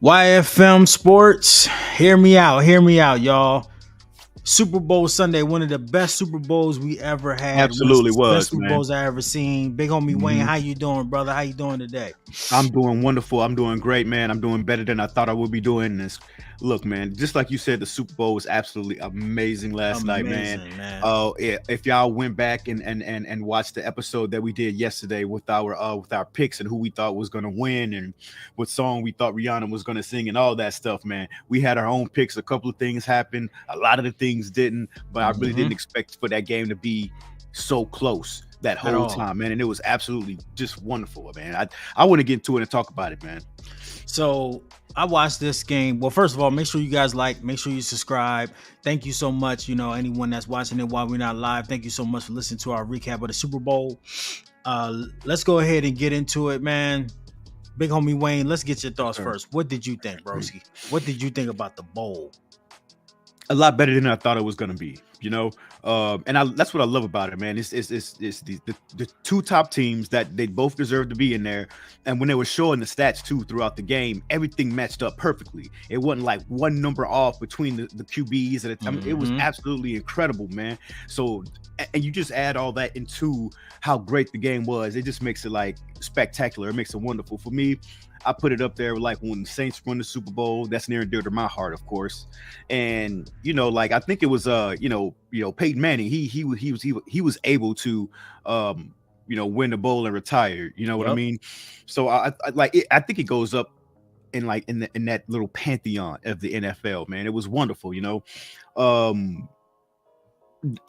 YFM Sports, hear me out, y'all. Super Bowl Sunday, one of the best Super Bowls we ever had. One of Absolutely the best was, Super man. Bowls I ever seen. Big homie Wayne, Mhm. how you doing, brother? How you doing today? I'm doing wonderful. I'm doing great, man. I'm doing better than I thought I would be doing this. Look, man, just like you said, the Super Bowl was absolutely amazing last night, man. Amazing, man. If y'all went back and watched the episode that we did yesterday with our picks and who we thought was gonna win and what song we thought Rihanna was gonna sing and all that stuff, man. We had our own picks. A couple of things happened. A lot of the things didn't, but I really Mm-hmm. didn't expect for that game to be so close that At whole all. time, man. And it was absolutely just wonderful, man. I want to get into it and talk about it, man. So I watched this game. Well, first of all, make sure you guys like, make sure you subscribe. Thank you so much. You know, anyone that's watching it while we're not live, thank you so much for listening to our recap of the Super Bowl. Let's go ahead and get into it, man. Big homie Wayne, let's get your thoughts Sure. first. What did you think, broski? What did you think about the bowl? A lot better than I thought it was gonna be, you know. That's what I love about it, man. It's the two top teams that they both deserve to be in there. And when they were showing the stats too throughout the game, everything matched up perfectly. It wasn't like one number off between the QBs at a time. It was Mm-hmm. absolutely incredible, man. So and you just add all that into how great the game was. It just makes it like spectacular. It makes it wonderful. For me, I put it up there like when the Saints won the Super Bowl. That's near and dear to my heart, of course. And like I think it was Peyton Manning. He was able to win the bowl and retire. You know what I Yep. mean? So I like it, I think it goes up in that little pantheon of the NFL. Man, it was wonderful. Um,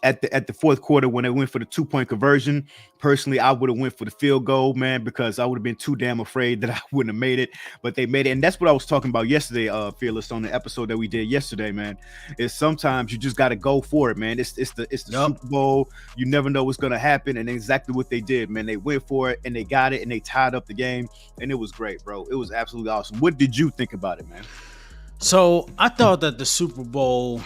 at the fourth quarter when they went for the 2-point conversion, personally I would have went for the field goal, man, because I would have been too damn afraid that I wouldn't have made it. But they made it, and that's what I was talking about yesterday, Fearless, on the episode that we did yesterday, man. Is sometimes you just got to go for it, man. It's the Yep. Super Bowl. You never know what's gonna happen, and exactly what they did, man. They went for it and they got it and they tied up the game, and it was great, bro. It was absolutely awesome. What did you think about it, man? So I thought that the Super Bowl,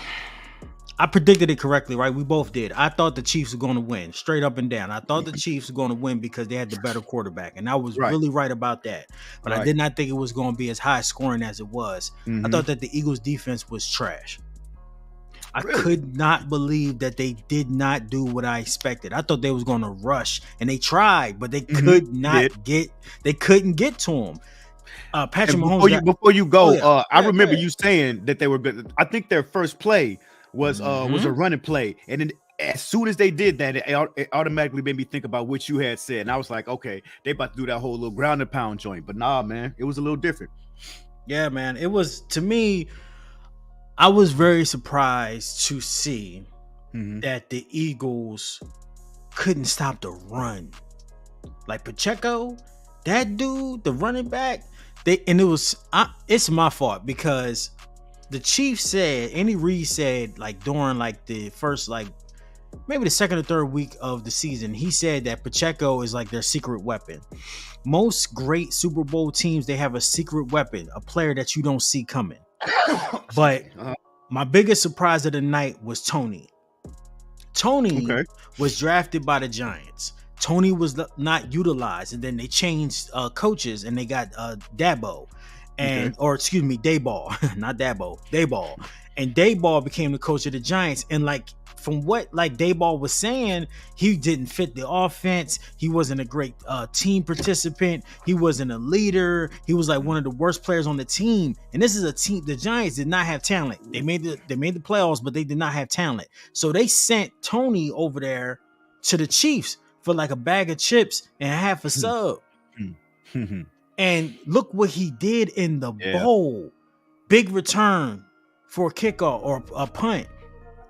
I predicted it correctly, right? We both did. I thought the Chiefs were going to win, straight up and down. I thought the Chiefs were going to win because they had the better quarterback, and I was Right, really right about that. But I right. did not think it was going to be as high scoring as it was. I Mm-hmm. thought that the Eagles' defense was trash. I Really? could not believe that they did not do what I expected. I thought they was going to rush, and they tried, but they Mm-hmm. could They did. not get. They couldn't get to him. Patrick And Mahomes got. before you Oh go, yeah, I yeah, go remember ahead. you saying that they were good. I think their first play was a Mhm. running play, and then as soon as they did that, it automatically made me think about what you had said, and I was like, okay, they about to do that whole little ground and pound joint, but nah, man, it was a little different. Yeah, man. It was, to me, I was very surprised to see Mm-hmm. that the Eagles couldn't stop the run. Like Pacheco, that dude, the running back, it's my fault because the Chiefs said, Andy Reid said, like during like the first, like maybe the second or third week of the season, he said that Pacheco is like their secret weapon. Most great Super Bowl teams, they have a secret weapon, a player that you don't see coming. Excuse But me. my biggest surprise of the night was Toney. Toney Okay. was drafted by the Giants. Toney was not utilized, and then they changed coaches, and they got Dabo, Okay. or excuse me, Dayball, not Dabo, Dayball, and Dayball became the coach of the Giants. And like from what like Dayball was saying, he didn't fit the offense. He wasn't a great team participant. He wasn't a leader. He was like one of the worst players on the team. And this is a team. The Giants did not have talent. They made the playoffs, but they did not have talent. So they sent Toney over there to the Chiefs for like a bag of chips and half a sub. And look what he did in the Yeah. bowl. Big return for a kickoff or a punt.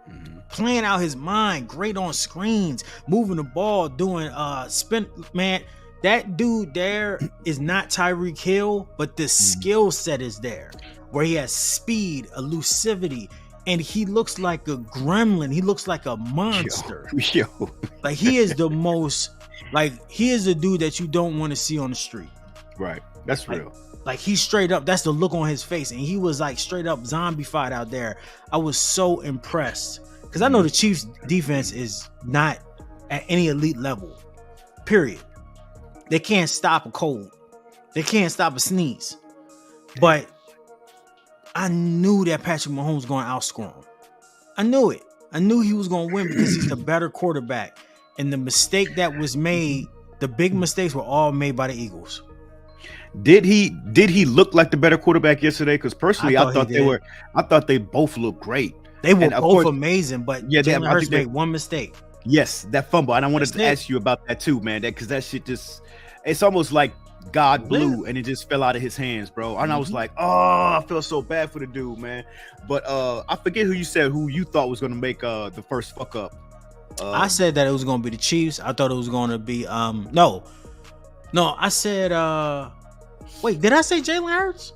Mhm. Playing out his mind, great on screens, moving the ball, doing spin. Man, that dude there is not Tyreek Hill, but the skill set is there, where he has speed, elusivity, and he looks like a gremlin. He looks like a monster. Yo. Like he is the most, like he is a dude that you don't want to see on the street. Right. That's Like, real. like he's straight up, that's the look on his face, and he was like straight up zombified out there. I was so impressed because I know the Chiefs defense is not at any elite level, period. They can't stop a cold, they can't stop a sneeze, but I knew that Patrick Mahomes was going to outscore him. I knew it. I knew he was going to win because he's the better quarterback. And the mistake that was made, the big mistakes were all made by the Eagles. Did he look like the better quarterback yesterday? Because personally, I thought they both looked great. They were both amazing, but yeah, Jalen Hurts made one mistake. Yes, that fumble. And I wanted to ask you about that too, man. Because that shit it's almost like God blew and it just fell out of his hands, bro. And I was like, oh, I feel so bad for the dude, man. But I forget who you thought was going to make the first fuck up. I said that it was going to be the Chiefs. I thought it was going to be no. I said wait, did I say Jalen Hurts?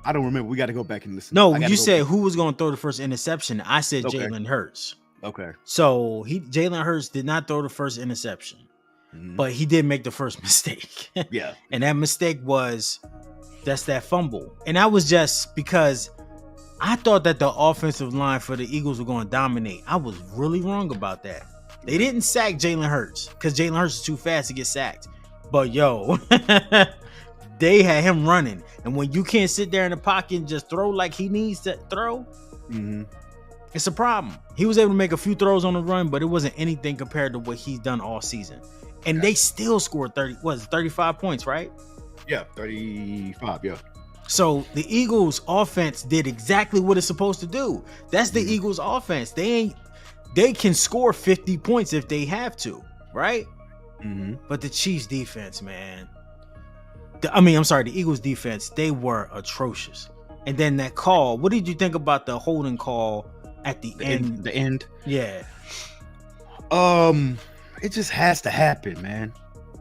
I don't remember. We got to go back and listen. No, you said who was going to throw the first interception. I said Jalen Hurts. Okay. So Jalen Hurts did not throw the first interception, but he did make the first mistake. Yeah. And that mistake was that fumble. And that was just because I thought that the offensive line for the Eagles were going to dominate. I was really wrong about that. They didn't sack Jalen Hurts because Jalen Hurts is too fast to get sacked. But they had him running. And when you can't sit there in the pocket and just throw like he needs to throw, it's a problem. He was able to make a few throws on the run, but it wasn't anything compared to what he's done all season. And they still scored 35 points, right? Yeah, 35, yeah. So the Eagles offense did exactly what it's supposed to do. That's the Eagles offense. They can score 50 points if they have to, right? But the Chiefs defense, man. The Eagles defense, they were atrocious. And then that call, what did you think about the holding call at the end? The end? Yeah. It just has to happen, man.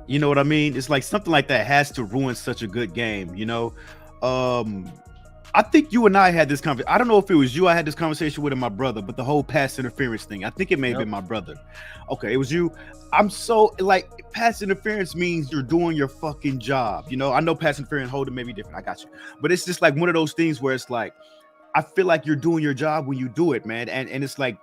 You know what I mean? It's like something like that has to ruin such a good game, you know? I think you and I had this conversation. I don't know if it was you I had this conversation with and my brother, but the whole pass interference thing, I think it may have been my brother. Okay, it was you. I'm so like, pass interference means you're doing your fucking job. You know, I know pass interference holding may be different. I got you. But it's just like one of those things where it's like, I feel like you're doing your job when you do it, man. And it's like,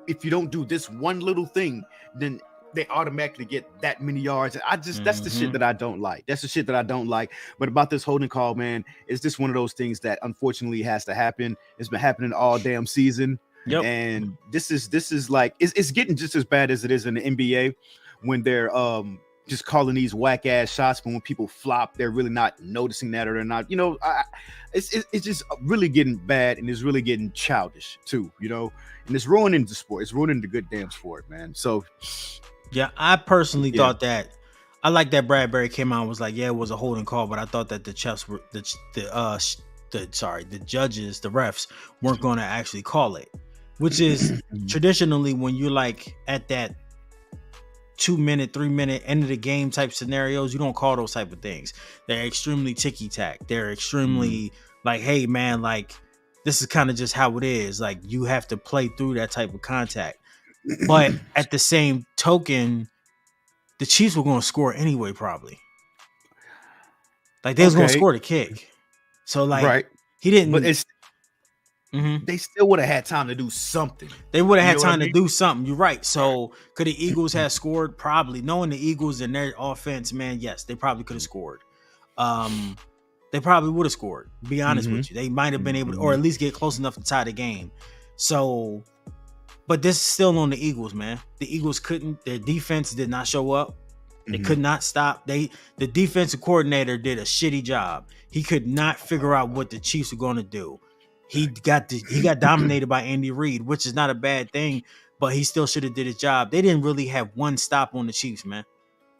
if you don't do this one little thing, then they automatically get that many yards. And that's the shit that I don't like. That's the shit that I don't like. But about this holding call, man, it's just one of those things that unfortunately has to happen. It's been happening all damn season. Yep. And this is like, it's getting just as bad as it is in the NBA when they're just calling these whack ass shots, but when people flop, they're really not noticing that, or they're not, you know, it's just really getting bad, and it's really getting childish too, you know, and it's ruining the sport. It's ruining the good damn sport, man. So yeah, I personally thought that, I like that Bradbury came out and was like, yeah, it was a holding call, but I thought that the judges, the refs weren't going to actually call it, which is traditionally when you're like at that 2-minute, 3-minute end of the game type scenarios, you don't call those type of things. They're extremely ticky-tack. They're extremely like, hey man, like this is kind of just how it is. Like you have to play through that type of contact. But at the same token, the Chiefs were going to score anyway, probably. Like they was going to score the kick. So like he didn't. But it's they still would have had time to do something. They would have had time to do something. You're right. So could the Eagles have scored? Probably. Knowing the Eagles and their offense, man, yes, they probably could have scored. They probably would have scored. To be honest with you, they might have been able to, or at least get close enough to tie the game. So, but this is still on the Eagles, man. The Eagles couldn't. Their defense did not show up. They could not stop. The defensive coordinator did a shitty job. He could not figure out what the Chiefs were going to do. He got dominated by Andy Reid, which is not a bad thing, but he still should have did his job. They didn't really have one stop on the Chiefs, man.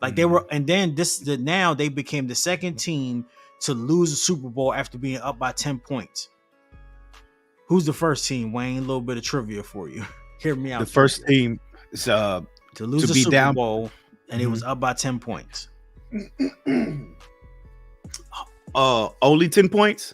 Like they were, and then now they became the second team to lose a Super Bowl after being up by 10 points. Who's the first team, Wayne? A little bit of trivia for you. Hear me out. The first team is to lose a Super Bowl, and it was up by 10 points. Only 10 points?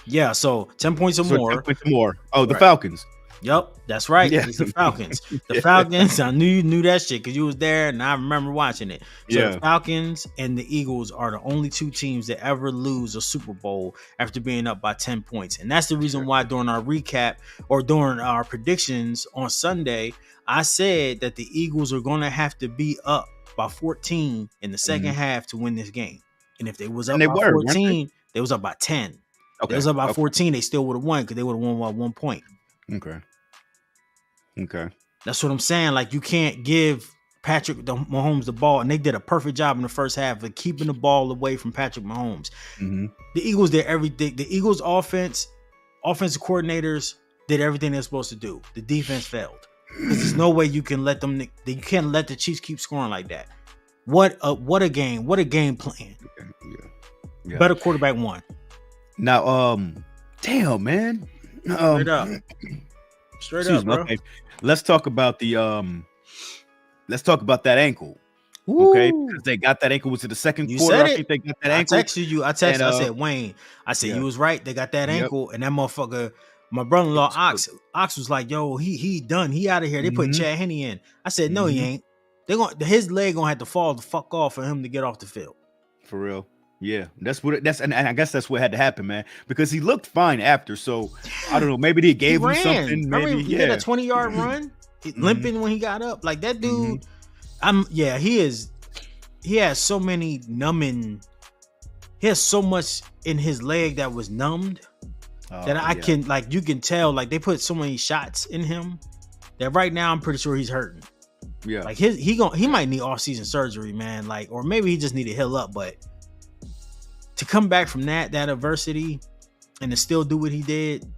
Yeah, so 10 points or more. 10 points or more. Oh, the Falcons. Yep, that's right. Yeah. It's the Falcons. The Falcons, I knew you knew that shit because you was there and I remember watching it. So the Falcons and the Eagles are the only two teams that ever lose a Super Bowl after being up by 10 points. And that's the reason why during our recap or during our predictions on Sunday, I said that the Eagles are going to have to be up by 14 in the second half to win this game. And if they was up by 14, they was up by 10. It was about 14. They still would have won because they would have won by 1 point. Okay. That's what I'm saying. Like, you can't give Patrick Mahomes the ball, and they did a perfect job in the first half of keeping the ball away from Patrick Mahomes. Mm-hmm. The Eagles did everything. The Eagles offensive coordinators did everything they're supposed to do. The defense failed. There's no way you can let them. You can't let the Chiefs keep scoring like that. What a game! What a game plan. Yeah. Better quarterback won. Now, damn, man. Straight up, bro. Okay. Let's talk about the that ankle. Ooh. Okay, because they got that ankle. Was it the second quarter? I think they got that ankle. I texted you. I said, Wayne. I said, you was right. They got that ankle, and that motherfucker. My brother-in-law Ox was like, yo, he done. He out of here. They put Chad Henne in. I said, no, he ain't. His leg gonna have to fall the fuck off for him to get off the field. For real. Yeah, and I guess that's what had to happen, man, because he looked fine after. So I don't know, maybe they gave him something. Maybe he had a 20-yard run, limping when he got up. Like that dude, he has so many numbing. He has so much in his leg that was numbed that I can, like, you can tell, like, they put so many shots in him that right now I'm pretty sure he's hurting. Yeah, like he might need off-season surgery, man. Like, or maybe he just need to heal up, but. To come back from that adversity and to still do what he did,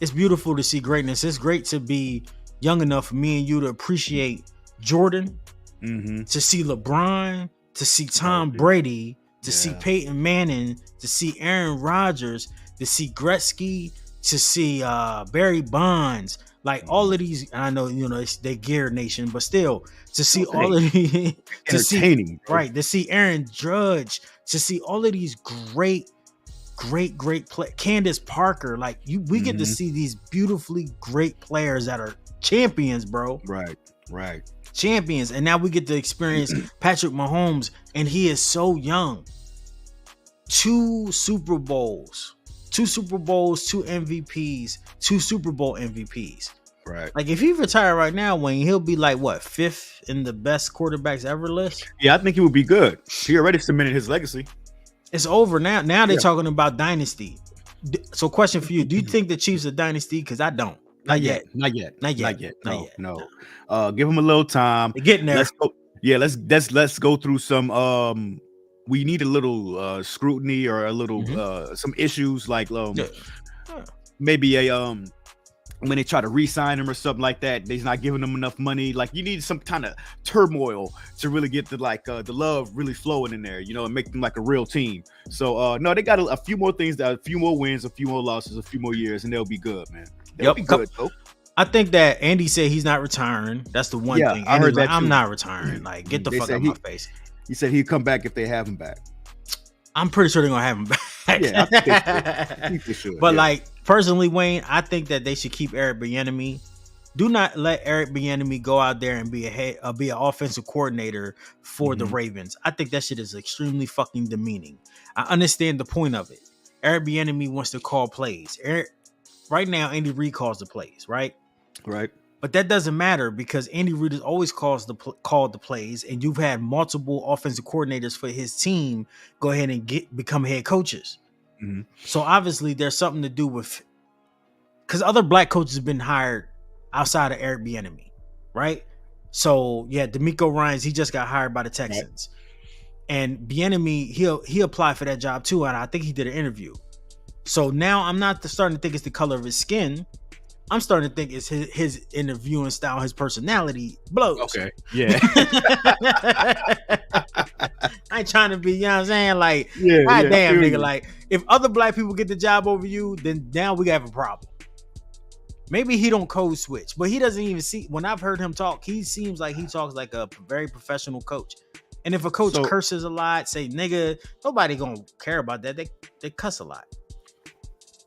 it's beautiful to see greatness. It's great to be young enough for me and you to appreciate Jordan, to see LeBron, to see Tom Brady, to see Peyton Manning, to see Aaron Rodgers, to see Gretzky, to see Barry Bonds. Like all of these, I know, they Gear Nation, but still to see all of these, to see Aaron Judge, to see all of these great play, Candace Parker, like we get to see these beautifully great players that are champions, bro. Right. Champions, and now we get to experience Patrick Mahomes, and he is so young. 2 Super Bowls, 2 MVPs, 2 Super Bowl MVPs. Right. Like if he retire right now, Wayne, he'll be like what, 5th in the best quarterbacks ever list? Yeah, I think he would be good. He already cemented his legacy. It's over now. Now they're talking about dynasty. So question for you, do you think the Chiefs are dynasty? Because I don't. Not yet. No. Give him a little time. They're getting there. Let's go through some we need a little scrutiny or a little some issues like maybe a when they try to re-sign him or something like that, they're not giving them enough money. Like you need some kind of turmoil to really get the love really flowing in there, and make them like a real team. So no, they got a few more things, a few more wins, a few more losses, a few more years, and they'll be good, man. They'll be good, though. I think that Andy said he's not retiring. That's the one thing. I heard that I'm not retiring. Like, get the fuck out of my face. He said he'd come back if they have him back. I'm pretty sure they're gonna have him back. Yeah, I think they should. But like personally, Wayne, I think that they should keep Eric Bieniemy. Do not let Eric Bieniemy go out there and be an offensive coordinator for the Ravens. I think that shit is extremely fucking demeaning. I understand the point of it. Eric Bieniemy wants to call plays. Right now, Andy Reid calls the plays, right? Right. But that doesn't matter because Andy Reid has always called the plays, and you've had multiple offensive coordinators for his team go ahead and become head coaches. So obviously there's something to do with, because other black coaches have been hired outside of Eric Bieniemy, right? So yeah, DeMeco Ryans, he just got hired by the Texans, and Bieniemy he applied for that job too, and I think he did an interview. So now I'm not starting to think it's the color of his skin. I'm starting to think it's his interviewing style, his personality blows. Okay. Yeah. I ain't trying to be, you know what I'm saying? Like, goddamn, nigga. Like, if other black people get the job over you, then now we have a problem. Maybe he don't code switch, but he doesn't even see. When I've heard him talk, he seems like he talks like a very professional coach. And if a coach curses a lot, say nigga, nobody gonna care about that. They cuss a lot.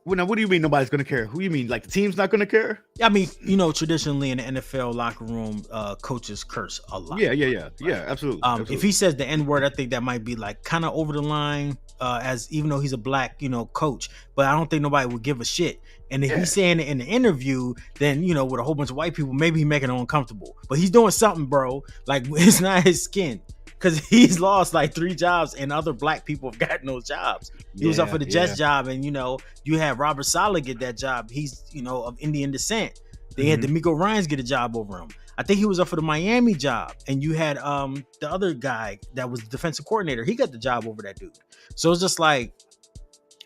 Well, now, what do you mean nobody's going to care? Who do you mean? Like the team's not going to care? I mean, traditionally in the NFL locker room, coaches curse a lot. Yeah, absolutely. Absolutely. If he says the N-word, I think that might be like kind of over the line, as even though he's a black, coach. But I don't think nobody would give a shit. And if he's saying it in the interview, then, with a whole bunch of white people, maybe he's making it uncomfortable. But he's doing something, bro. Like, it's not his skin. because he's lost like 3 jobs, and other black people have gotten those jobs. He was up for the Jets job, and you had Robert Saleh get that job. He's of Indian descent. They had D'Amico Ryans get a job over him. I think he was up for the Miami job, and you had the other guy that was the defensive coordinator. He got the job over that dude. So it's just like,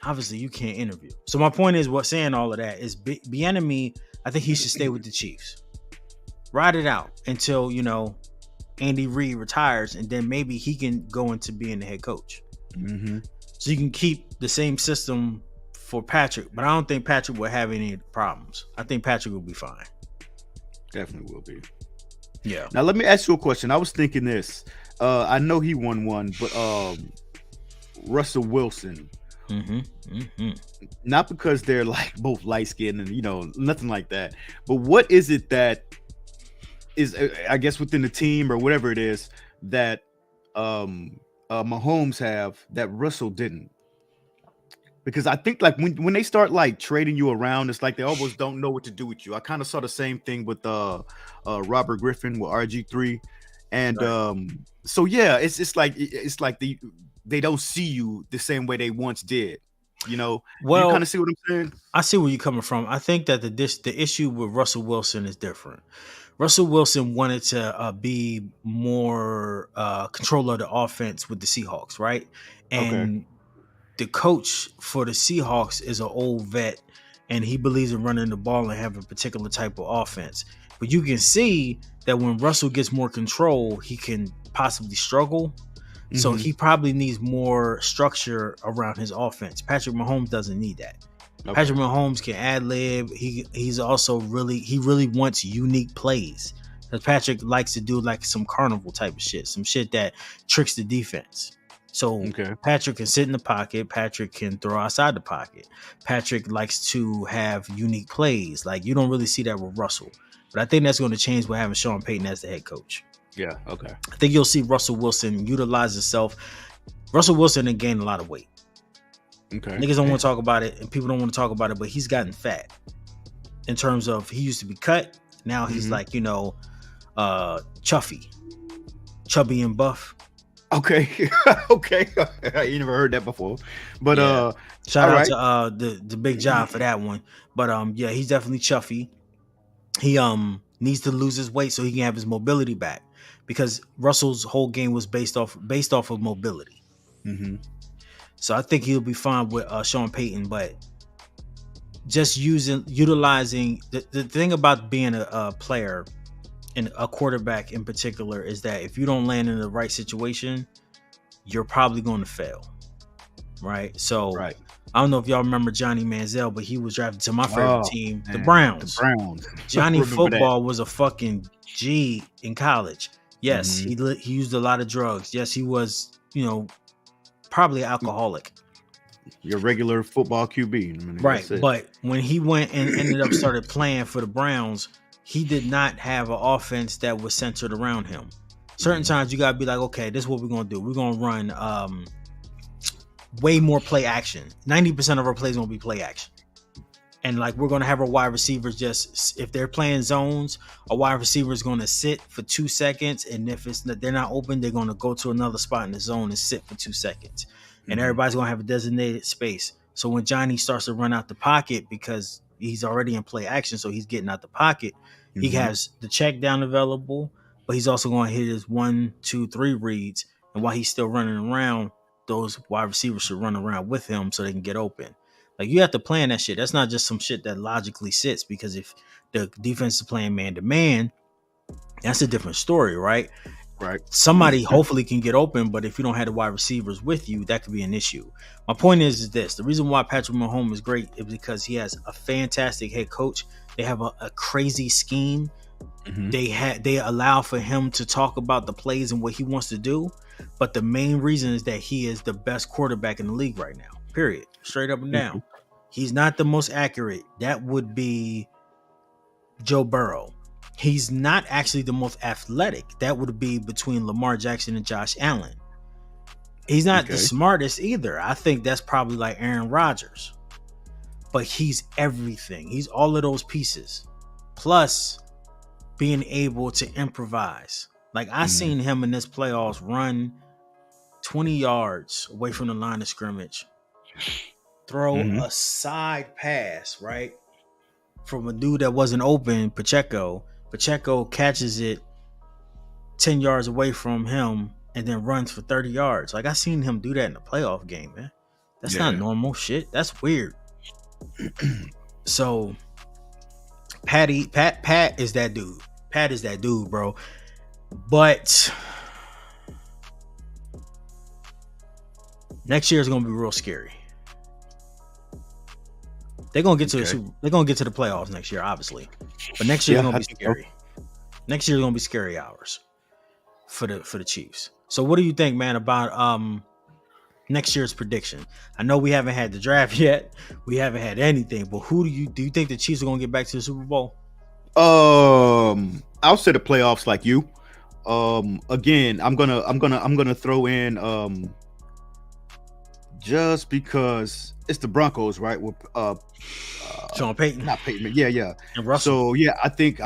obviously you can't interview. So my point is, what saying all of that is, Bieniemy, I think he should stay with the Chiefs. Ride it out until Andy Reid retires, and then maybe he can go into being the head coach. So you can keep the same system for Patrick, but I don't think Patrick will have any problems. I think Patrick will be fine. Definitely will be. Yeah. Now let me ask you a question. I was thinking this. I know he won one, but Russell Wilson. Not because they're like both light skinned and nothing like that. But what is it that is, I guess, within the team or whatever it is that Mahomes have that Russell didn't? Because I think like when they start like trading you around, it's like they almost don't know what to do with you. I kind of saw the same thing with Robert Griffin with RG3, and right. So yeah, it's like they don't see you the same way they once did. Well, you kind of see what I'm saying? I see where you're coming from. I think that the issue with Russell Wilson is different. Russell Wilson wanted to be more control of the offense with the Seahawks, right? And the coach for the Seahawks is an old vet, and he believes in running the ball and having a particular type of offense. But you can see that when Russell gets more control, he can possibly struggle. So he probably needs more structure around his offense. Patrick Mahomes doesn't need that. Patrick Mahomes can ad-lib. He's also really wants unique plays. Because Patrick likes to do like some carnival type of shit, some shit that tricks the defense. So Patrick can sit in the pocket. Patrick can throw outside the pocket. Patrick likes to have unique plays. Like, you don't really see that with Russell. But I think that's going to change with having Sean Payton as the head coach. Yeah, okay. I think you'll see Russell Wilson utilize himself. Russell Wilson had gained a lot of weight. Niggas don't want to talk about it, and people don't want to talk about it, but he's gotten fat. In terms of, he used to be cut. Now he's like, chubby and buff. Okay. You never heard that before. But shout out to the big job for that one. But yeah, he's definitely chuffy. He needs to lose his weight so he can have his mobility back, because Russell's whole game was based off of mobility. So I think he'll be fine with Sean Payton, but just utilizing the thing about being a player and a quarterback in particular is that if you don't land in the right situation, you're probably going to fail. Right. So I don't know if y'all remember Johnny Manziel, but he was drafted to my favorite team, the Browns. Johnny Football was a fucking G in college. Yes, he used a lot of drugs. Yes, he was, probably alcoholic. Your regular football QB. Right. But when he went and ended up started playing for the Browns, he did not have an offense that was centered around him. Certain times you gotta be like, okay, this is what we're gonna do. We're gonna run way more play action. 90% of our plays gonna be play action. And like, we're gonna have our wide receivers just, if they're playing zones, a wide receiver is gonna sit for 2 seconds, and if they're not open, they're gonna go to another spot in the zone and sit for 2 seconds. And everybody's gonna have a designated space. So when Johnny starts to run out the pocket, because he's already in play action, so he's getting out the pocket, he has the check down available, but he's also going to hit his 1, 2, 3 reads. And while he's still running around, those wide receivers should run around with him so they can get open. Like, you have to plan that shit. That's not just some shit that logically sits, because if the defense is playing man to man, that's a different story, right? Right. Somebody hopefully can get open, but if you don't have the wide receivers with you, that could be an issue. My point is this: the reason why Patrick Mahomes is great is because he has a fantastic head coach. They have a crazy scheme. They allow for him to talk about the plays and what he wants to do. But the main reason is that he is the best quarterback in the league right now. Period. Straight up and down. He's not the most accurate. That would be Joe Burrow. He's not actually the most athletic. That would be between Lamar Jackson and Josh Allen. He's not the smartest either. I think that's probably like Aaron Rodgers. But he's everything. He's all of those pieces. Plus being able to improvise. Like I seen him in this playoffs run 20 yards away from the line of scrimmage, throw a side pass, right? From a dude that wasn't open, Pacheco. Pacheco catches it 10 yards away from him and then runs for 30 yards. Like I seen him do that in a playoff game, man. That's not normal shit. That's weird. So Pat is that dude. Pat is that dude, bro. But next year is gonna be real scary. They're gonna get to the playoffs next year, obviously. But next year is gonna be scary. Next year is gonna be scary hours for the Chiefs. So what do you think, man, about next year's prediction? I know we haven't had the draft yet. We haven't had anything, but who do you think the Chiefs are gonna get back to the Super Bowl? I'll say the playoffs like you. Again, I'm gonna throw in just because it's the Broncos, right? With Sean Payton. Not Payton, yeah. And Russell. So yeah, I think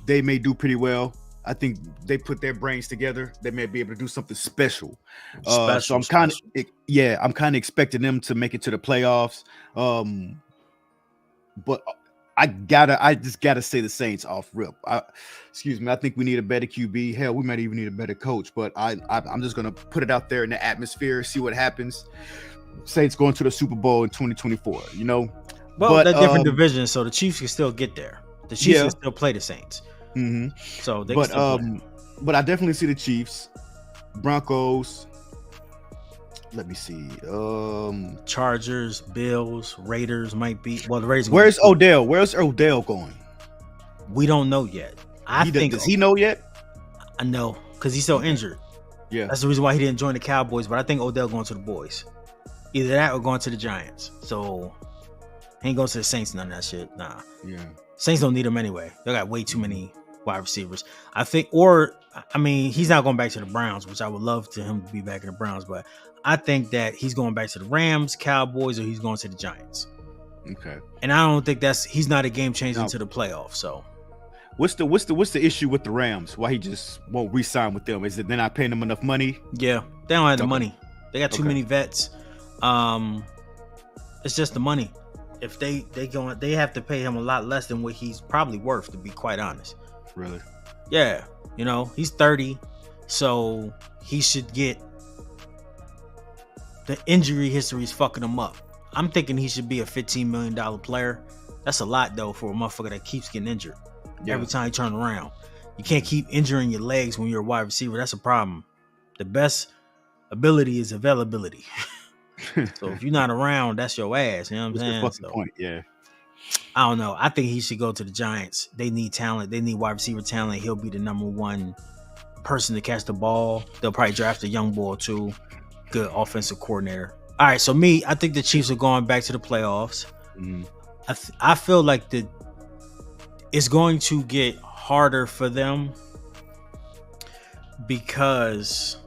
they may do pretty well. I think they put their brains together. They may be able to do something special. So I'm kind of expecting them to make it to the playoffs. But I just gotta say the Saints off rip. Excuse me. I think we need a better QB. Hell, we might even need a better coach. But I'm just gonna put it out there in the atmosphere, see what happens. Saints going to the Super Bowl in 2024. You know, but they're different divisions, so the Chiefs can still get there. The Chiefs can still play the Saints. So they can still play. But I definitely see the Chiefs, Broncos. Let me see. Chargers, Bills, Raiders might be. Well, the Raiders. Where's Odell? Where's Odell going? We don't know yet. Does he know yet? I know because he's still injured. Yeah, that's the reason why he didn't join the Cowboys. But I think Odell going to the boys. Either that or going to the Giants. So he ain't going to the Saints. None of that shit. Nah. Yeah. Saints don't need him anyway. They got way too many wide receivers. I think, he's not going back to the Browns, which I would love to him to be back in the Browns, but I think that he's going back to the Rams, Cowboys, or he's going to the Giants. Okay. And I don't think he's not a game changer into the playoffs. So what's the issue with the Rams? Why he just won't re-sign with them? Is it they're not paying them enough money? Yeah, they don't have the money. They got too many vets. It's just the money. If they have to pay him a lot less than what he's probably worth, to be quite honest. Really? Yeah. You know, he's 30, so he should get the injury history is fucking him up. I'm thinking he should be a $15 million player. That's a lot though for a motherfucker that keeps getting injured every time he turn around. You can't keep injuring your legs when you're a wide receiver. That's a problem. The best ability is availability. So if you're not around, that's your ass. You know what I'm saying? Point. Yeah. I don't know. I think he should go to the Giants. They need talent. They need wide receiver talent. He'll be the number one person to catch the ball. They'll probably draft a young boy too. Good offensive coordinator. All right. So I think the Chiefs are going back to the playoffs. I feel like it's going to get harder for them because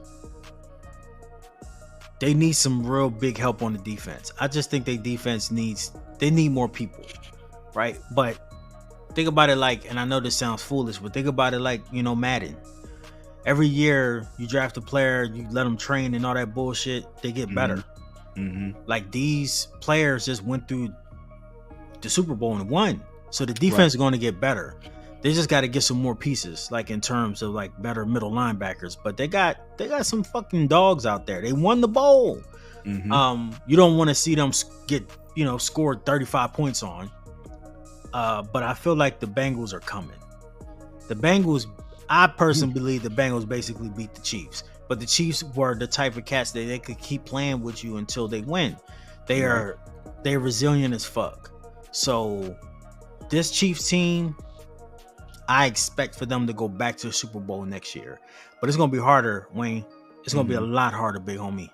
they need some real big help on the defense. I just think their defense they need more people, right? But think about it like, and I know this sounds foolish, but think about it like, you know, Madden. Every year you draft a player, you let them train and all that bullshit, they get better. Like these players just went through the Super Bowl and won. So the defense is going to get better. They just got to get some more pieces, like in terms of like better middle linebackers. But they got some fucking dogs out there. They won the bowl. You don't want to see them get, scored 35 points on. But I feel like the Bengals are coming. I personally believe the Bengals basically beat the Chiefs. But the Chiefs were the type of cats that they could keep playing with you until they win. They're resilient as fuck. So this Chiefs team, I expect for them to go back to the Super Bowl next year. But it's going to be harder, Wayne. It's going to be a lot harder, big homie.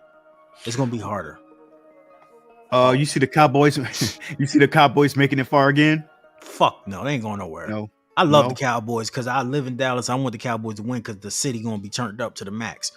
It's going to be harder. You see the Cowboys? You see the Cowboys making it far again? Fuck no, they ain't going nowhere. No. I love the Cowboys because I live in Dallas. I want the Cowboys to win because the city going to be turned up to the max.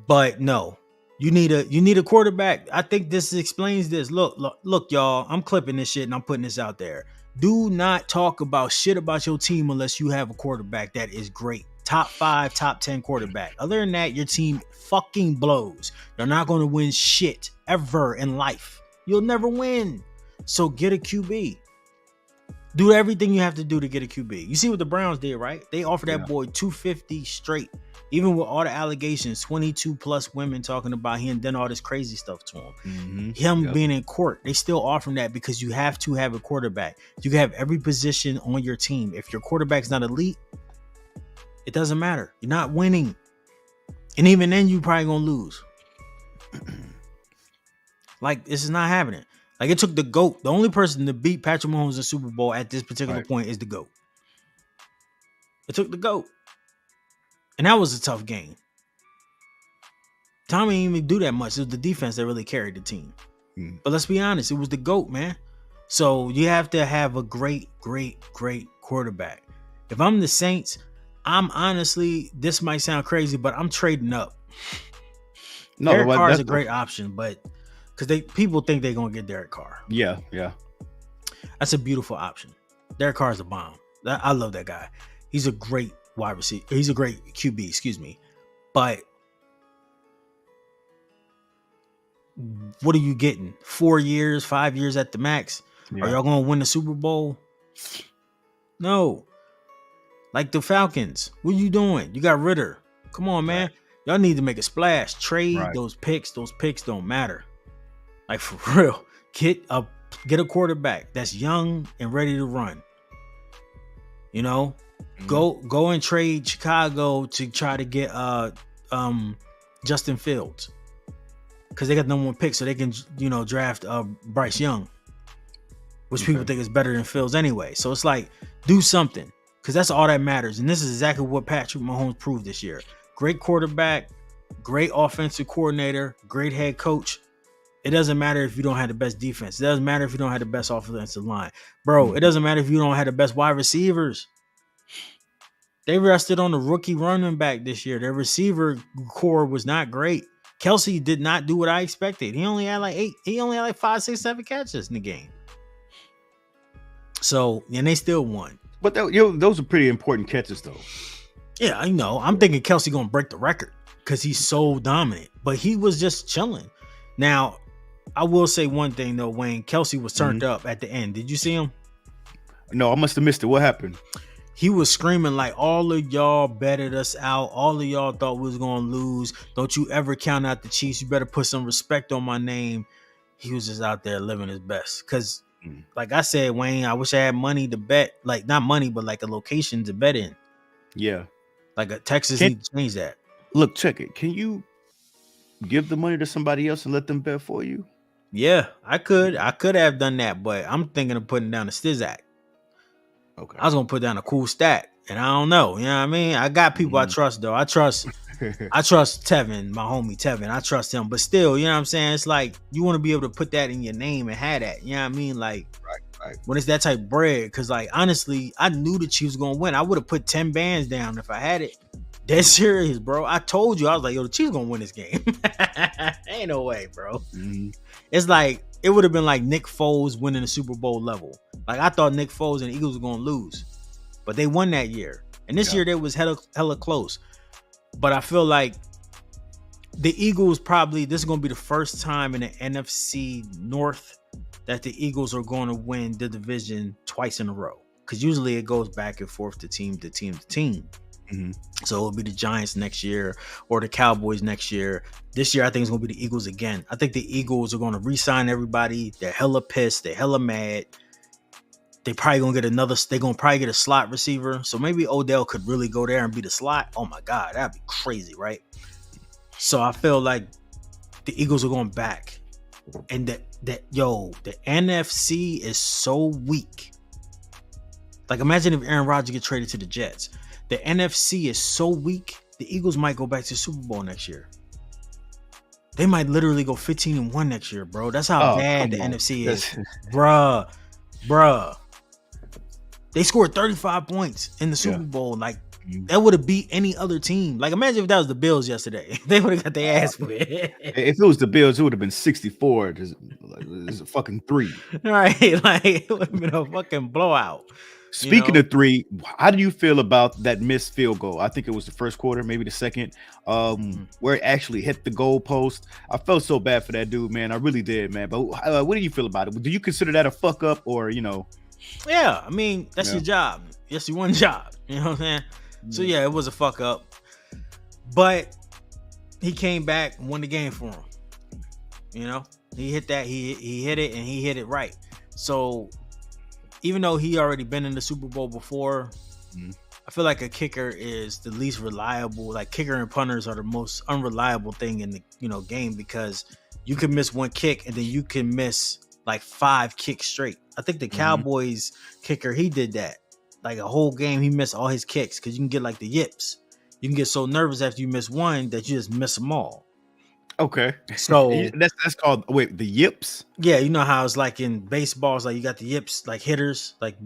But no, you need a quarterback. I think this explains this. Look, y'all. I'm clipping this shit and I'm putting this out there. Do not talk about shit about your team unless you have a quarterback that is great, top 5, top 10 quarterback. Other than that, your team fucking blows. You're not going to win shit ever in life. You'll never win. So get a QB. Do everything you have to do to get a QB. You see what the Browns did, right? They offered that boy $250 straight. Even with all the allegations, 22 plus women talking about him, done all this crazy stuff to him. Mm-hmm. Him being in court, they still offer him that because you have to have a quarterback. You can have every position on your team. If your quarterback's not elite, it doesn't matter. You're not winning. And even then, you probably going to lose. Like, this is not happening. Like, it took the GOAT. The only person to beat Patrick Mahomes in the Super Bowl at this particular point is the GOAT. It took the GOAT. And that was a tough game. Tommy didn't even do that much. It was the defense that really carried the team. But let's be honest, it was the GOAT, man. So you have to have a great, great, great quarterback. If I'm the Saints, I'm honestly, this might sound crazy, but I'm trading up. No, Derek Carr is a great option, but because people think they're gonna get Derek Carr. Yeah. That's a beautiful option. Derek Carr is a bomb. I love that guy. He's a great wide receiver. He's a great QB, excuse me. But what are you getting? 4 years, 5 years at the max? Yeah. Are y'all gonna win the Super Bowl? No. Like the Falcons. What are you doing? You got Ritter. Come on, man. Right. Y'all need to make a splash. Trade those picks. Those picks don't matter. Like, for real. Get a quarterback that's young and ready to run. You know? Go and trade Chicago to try to get Justin Fields. Because they got number 1 pick, so they can, draft Bryce Young. Which people think is better than Fields anyway. So it's like, do something. Because that's all that matters. And this is exactly what Patrick Mahomes proved this year. Great quarterback, great offensive coordinator, great head coach. It doesn't matter if you don't have the best defense. It doesn't matter if you don't have the best offensive line. Bro, it doesn't matter if you don't have the best wide receivers. They rested on the rookie running back this year. Their receiver core was not great. Kelsey did not do what I expected. He only had like 5, 6, 7 catches in the game. So, and they still won. But those are pretty important catches, though. Yeah, I know. I'm thinking Kelsey gonna break the record because he's so dominant. But he was just chilling. Now, I will say one thing though, Wayne. Kelsey was turned up at the end. Did you see him? No, I must have missed it. What happened? He was screaming like, all of y'all betted us out. All of y'all thought we was gonna lose. Don't you ever count out the Chiefs. You better put some respect on my name. He was just out there living his best. Because like I said, Wayne, I wish I had money to bet. Like, not money, but like a location to bet in. Yeah. Like a Texas need to change that. Look, check it. Can you give the money to somebody else and let them bet for you? Yeah, I could. I could have done that, but I'm thinking of putting down a Stizak. Okay. I was gonna put down a cool stack, and I don't know. You know what I mean? I got people I trust though. I trust Tevin, my homie Tevin. I trust him, but still, you know what I'm saying? It's like you want to be able to put that in your name and have that. You know what I mean? Like, right. When it's that type of bread, because like honestly, I knew the Chiefs was gonna win. I would have put 10 bands down if I had it. Dead serious, bro. I told you, I was like, yo, the Chiefs gonna win this game. Ain't no way, bro. It's like it would have been like Nick Foles winning the Super Bowl level. Like I thought Nick Foles and the Eagles were gonna lose, but they won that year. And this year they was hella close. But I feel like the Eagles this is gonna be the first time in the NFC North that the Eagles are going to win the division twice in a row. Because usually it goes back and forth to team to team to team. So it'll be the Giants next year or the Cowboys next year. This year, I think it's going to be the Eagles again. I think the Eagles are going to re-sign everybody. They're hella pissed. They're hella mad. They probably going to get they're going to probably get a slot receiver. So maybe Odell could really go there and be the slot. Oh my God, that'd be crazy, right? So I feel like the Eagles are going back. And the NFC is so weak. Like imagine if Aaron Rodgers get traded to the Jets. The NFC is so weak, the Eagles might go back to the Super Bowl next year. They might literally go 15-1 next year, bro. That's how bad the NFC is. Bruh. They scored 35 points in the Super Bowl. Like, that would have beat any other team. Like, imagine if that was the Bills yesterday. They would have got their ass whipped. If it was the Bills, it would have been 64. It's a fucking 3. Right. Like, it would have been a fucking blowout. You Speaking know, of three, how do you feel about that missed field goal? I think it was the first quarter, maybe the second, where it actually hit the goal post. I felt so bad for that dude, man. I really did, man. But what do you feel about it? Do you consider that a fuck up, or yeah. I mean, that's Yeah. your job. That's your one job. You know what I'm saying? So Mhm. yeah, it was a fuck up, but he came back and won the game for him. You know, he hit that. He hit it and he hit it right. So even though he already been in the Super Bowl before, Mhm. I feel like a kicker is the least reliable. Like kicker and punters are the most unreliable thing in the game because you can miss one kick and then you can miss like 5 kicks straight. I think the Mhm. Cowboys kicker, he did that. Like a whole game, he missed all his kicks because you can get like the yips. You can get so nervous after you miss one that you just miss them all. Okay. So That's called the yips. yeah, you know how it's like in baseballs, like you got the yips, like hitters, like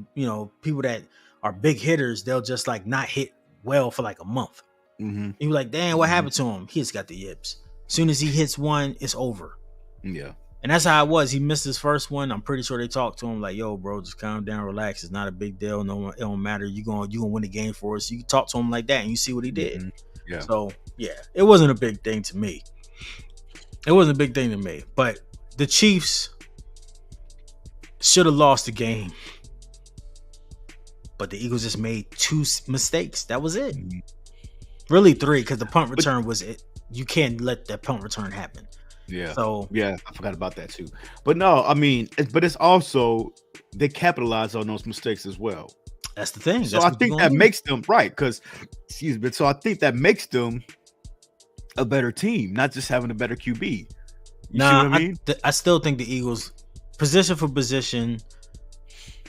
people that are big hitters, they'll just like not hit well for like a month. Mm-hmm. You like, damn, what happened to him? He's got the yips. As soon as he hits one, it's over. Yeah. And that's how it was. He missed his first one. I'm pretty sure they talked to him like, yo, bro, just calm down, relax. It's not a big deal. No, it don't matter. You gonna win the game for us. You can talk to him like that and you see what he did. Mhm. Yeah. So yeah, it wasn't a big thing to me. It wasn't a big thing to me. But the Chiefs should have lost the game. But the Eagles just made 2 mistakes. That was it. Mhm. Really 3, because the punt return was it. You can't let that punt return happen. Yeah. So Yeah, I forgot about that too. But no, I mean, it's also they capitalize on those mistakes as well. that's the thing. So That's I what you're think gonna that do. makes them right because, excuse me. So I think that makes them a better team, not just having a better QB. You see what I mean? I still think the Eagles, position for position,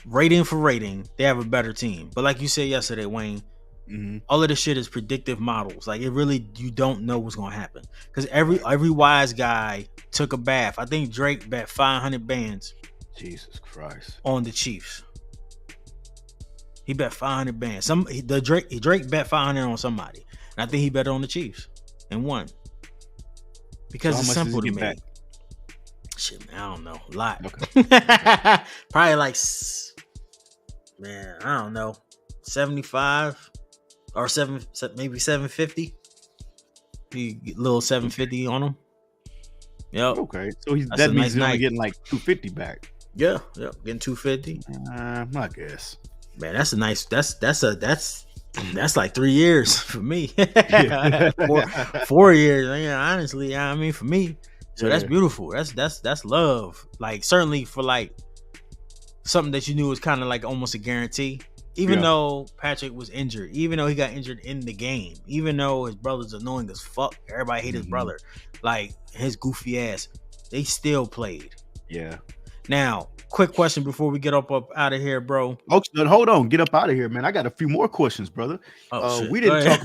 rating for rating, they have a better team. But like you said yesterday, Wayne, Mhm. all of this shit is predictive models. Like it really, you don't know what's gonna happen because every wise guy took a bath. I think Drake bet 500 bands Jesus Christ. on the Chiefs. He bet 500 bands. Drake bet 500 on somebody, and I think he bet on the Chiefs and won because So how it's much does simple he to get me. back? Shit, man, I don't know. A lot. Okay. Probably like, man, I don't know, 75 or maybe 750. You get a little 750 on him. Yep. Okay. So That's that a means nice he's only night. getting like 250 back. Yeah, getting 250. I guess. Man, that's a nice. That's like 3 years for me. Yeah. 4 years. Yeah, honestly, I mean, for me. So that's Yeah. beautiful. That's love. Like certainly for like something that you knew was kind of like almost a guarantee. Even Yeah. though Patrick was injured, even though he got injured in the game, even though his brother's annoying as fuck, everybody hate his Mhm. brother, like his goofy ass, they still played. Yeah. Now, quick question before we get up out of here, bro. Oh, hold on, get up out of here, man. I got a few more questions, brother. Oh shit, We go didn't ahead.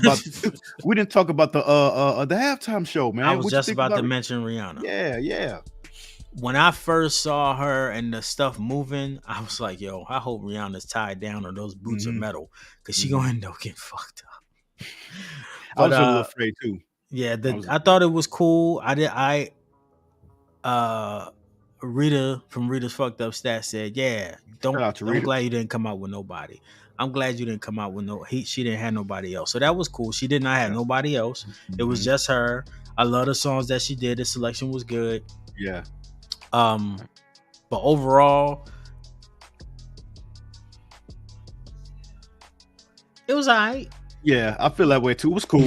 talk about the halftime show, I man. was What you just think about to about it? mention Rihanna. Yeah. When I first saw her and the stuff moving, I was like, yo, I hope Rihanna's tied down or those boots are Mhm. metal because she Mhm. gonna end up getting fucked up. I But was a little afraid too. yeah, I was I afraid. thought it was cool. Rita from Rita's fucked up stat said, yeah, Shout out to I'm Rita. glad you didn't come out with nobody. I'm glad you didn't come out with she didn't have nobody else. So that was cool. She did not have Yeah. nobody else. It was Mhm. just her. I love the songs that she did. The selection was good. Yeah. But overall, it was alright. Yeah, I feel that way too. It was cool.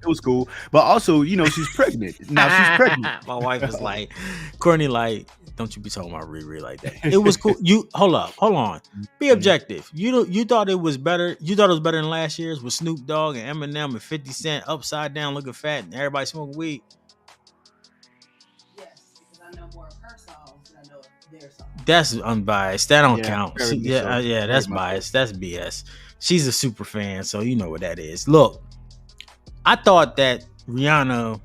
It was cool. But also, she's pregnant. Now she's pregnant. My wife is like, Courtney, like, don't you be talking about Riri like that. It was cool. You hold on. Be objective. You thought it was better. You thought it was better than last year's with Snoop Dogg and Eminem and 50 Cent upside down looking fat and everybody smoking weed. Yes, because I know more of her songs than I know of their songs. That's unbiased. That don't Yeah, count. very much so. Yeah, Very that's much so. biased. That's BS. She's a super fan, so you know what that is. Look, I thought that Rihanna,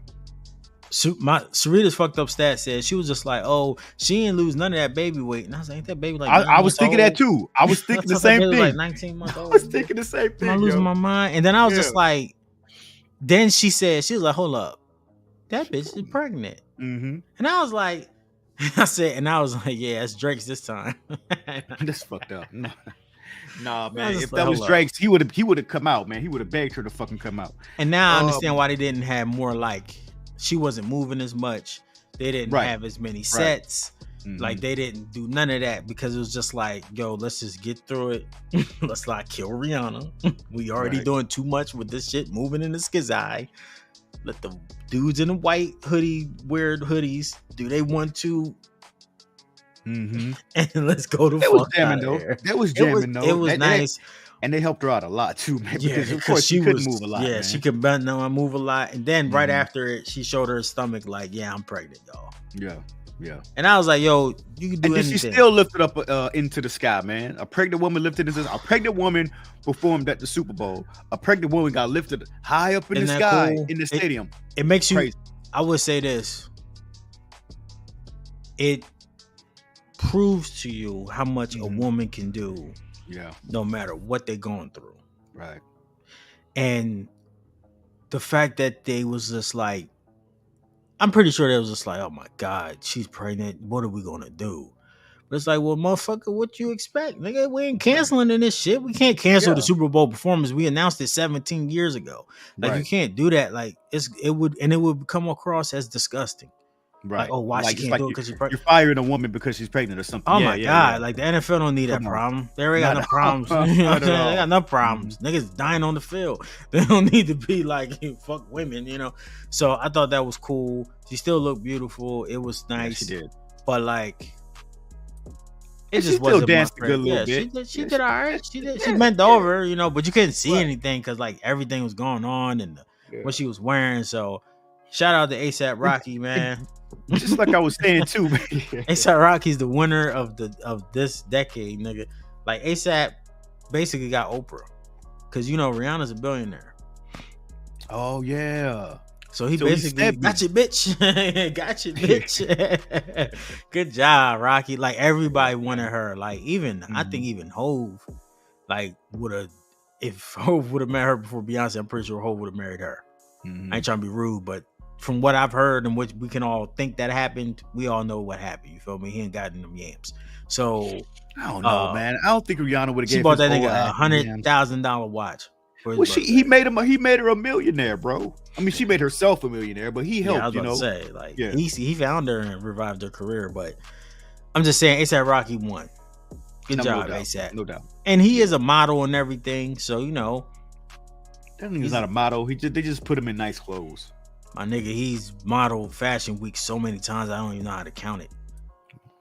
Sarita's fucked up stat said she was just like, oh, she didn't lose none of that baby weight, and I was like, ain't that baby like? I was thinking that too. I was thinking the same thing. Like 19 months old. I was thinking the same Am I thing. losing Yo. my mind? And then I was just Yeah. like, then she was like, hold up, that bitch is pregnant, Mhm. and I was like, yeah, it's Drake's this time. That's fucked up. No. Nah, I was man. just If like, that was hold up. Drake's, he would have come out, man. He would have begged her to fucking come out. And now I understand Um, why they didn't have more, like, she wasn't moving as much. They didn't Right. have as many Right. sets. Mhm. Like, they didn't do none of that because it was just like, yo, let's just get through it. Let's not kill Rihanna. We already Right. doing too much with this shit moving in the skizai. Let the dudes in the white hoodie, weird hoodies, do they want to? Mhm. And let's go to That was fuck jamming out though. of here. That was It was, jamming though. it was That- nice. and they helped her out a lot too, man. Yeah, Because of course she couldn't move a lot. Yeah, man. she could bend down and move a lot. And then right Mhm. after it, she showed her stomach like, yeah, I'm pregnant, y'all. Yeah, yeah. And I was like, yo, you can do And then anything. she still lifted up into the sky, man. A pregnant woman lifted into a pregnant woman performed at the Super Bowl. A pregnant woman got lifted high up in Isn't the that sky cool? in the stadium. It makes you, Crazy. I would say this. It proves to you how much a Mhm. woman can do Yeah, no matter what they're going through. right. And the fact that they was just like, I'm pretty sure they was just like, oh my God, she's pregnant. What are we gonna do? But it's like, well, motherfucker, what you expect? Nigga, we ain't canceling in this shit. We can't cancel Yeah. the Super Bowl performance. We announced it 17 years ago. Like, you Right. can't do that. Like, it would come across as disgusting. Right. Like, oh, why she it's can't like do it because she's you're pregnant? firing a woman because she's pregnant or something. Oh Yeah, my yeah, God! yeah. Like, the NFL don't need that Come on. problem. They already got Not enough at problems. all. You know what I'm Not at saying? They all. got enough problems. Niggas dying on the field. They don't need to be like, fuck women, you know. So I thought that was cool. She still looked beautiful. It was Yeah, nice. she did. But like, it And just she still wasn't my danced a good friend. little Yeah, bit. she Yeah, did all right. She did. She yeah, bent yeah. over, you know, but you couldn't see Right. anything because like everything was going on and Yeah. what she was wearing. So shout out to ASAP Rocky, man. Just like I was saying too, man. ASAP Rocky's the winner of this decade, nigga. Like, ASAP basically got Oprah, because you know Rihanna's a billionaire, Oh yeah. so he So he basically stepped got you, bitch. Got you, bitch. Good job, Rocky. Like, everybody wanted her. Like, even I think even Hove, like, would have, if Hove would have met her before Beyonce, I'm pretty sure Hove would have married her. Mhm. I ain't trying to be rude, but from what I've heard and what we can all think that happened, we all know what happened. You feel me? He ain't gotten them yams. So I don't know, man. I don't think Rihanna would have she gave bought his that whole nigga ass $100,000 watch. For his Well, birthday. he made her a millionaire, bro. I mean, she made herself a millionaire, but he Yeah, I helped, was you about know. to say, like, Yeah. he found her and revived her career. But I'm just saying, ASAP Rocky won. Good No job, doubt, ASAP. no doubt. And he is a model and everything, so you know, That nigga's not a model. They just put him in nice clothes. my nigga, he's modeled Fashion Week so many times I don't even know how to count it.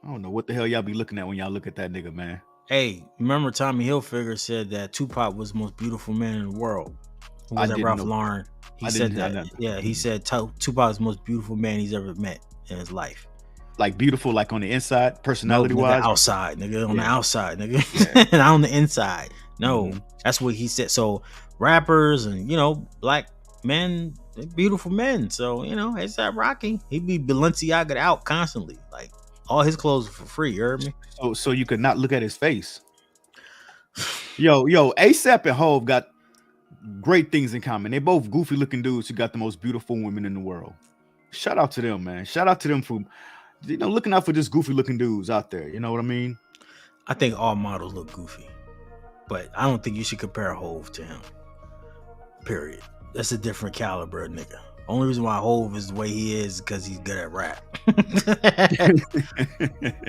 I don't know what the hell y'all be looking at when y'all look at that nigga, man. Hey, remember Tommy Hilfiger said that Tupac was the most beautiful man in the world? Who I was that, didn't Ralph know. Lauren? He I said didn't know that. that. Yeah, he said Tupac is the most beautiful man he's ever met in his life. Like beautiful, like on the inside, No, personality nigga, wise. outside, nigga, on the Yeah. outside, nigga, not on the inside. No, Mhm. that's what he said. So rappers and, you know, black men, they're beautiful men. So, you know, it's that Rocky. He be Balenciaga out constantly. Like, all his clothes are for free. You heard me? So you could not look at his face. Yo, ASAP and Hove got great things in common. They both goofy looking dudes who got the most beautiful women in the world. Shout out to them, man. Shout out to them for, you know, looking out for just goofy looking dudes out there. You know what I mean? I think all models look goofy, but I don't think you should compare Hove to him. Period. That's a different caliber of nigga. Only reason why Hove is the way he is because he's good at rap.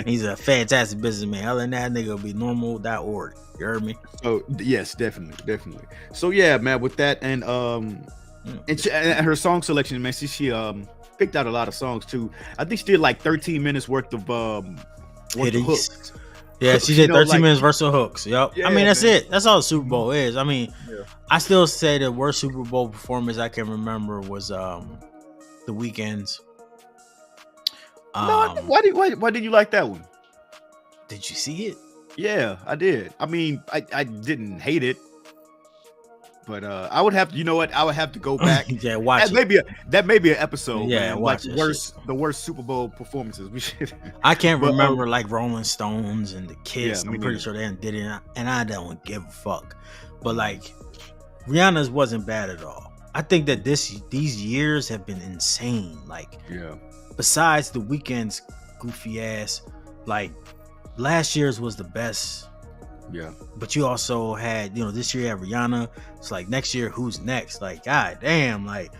He's a fantastic businessman. Other than that, nigga will be normal.org. You heard me? So yes, definitely. So yeah, man. With that and and her song selection, man. She picked out a lot of songs too. I think she did like 13 minutes worth of Hitties. hooks. Yeah, she You did know, 13 like- minutes versus hooks. Yep. I Yeah, mean, that's man. it. That's all the Super Bowl is. I mean, Yeah. I still say the worst Super Bowl performance I can remember was the Weeknd's. No, why did you like that one? Did you see it? Yeah, I did. I mean, I didn't hate it, but I would have to. You know what? I would have to go back. Yeah, watch That it. may be an episode. Yeah, man. watch like that the worst Super Bowl performances. We should. I can't But, remember like Rolling Stones and the Kiss. Yeah, me I'm pretty neither. sure they did it, and I don't give a fuck. But like, Rihanna's wasn't bad at all. I think that these years have been insane. Like, Yeah. besides the Weeknd's goofy ass, like last year's was the best Yeah. But you also had, this year you had Rihanna. It's like next year, who's next? Like, god damn, like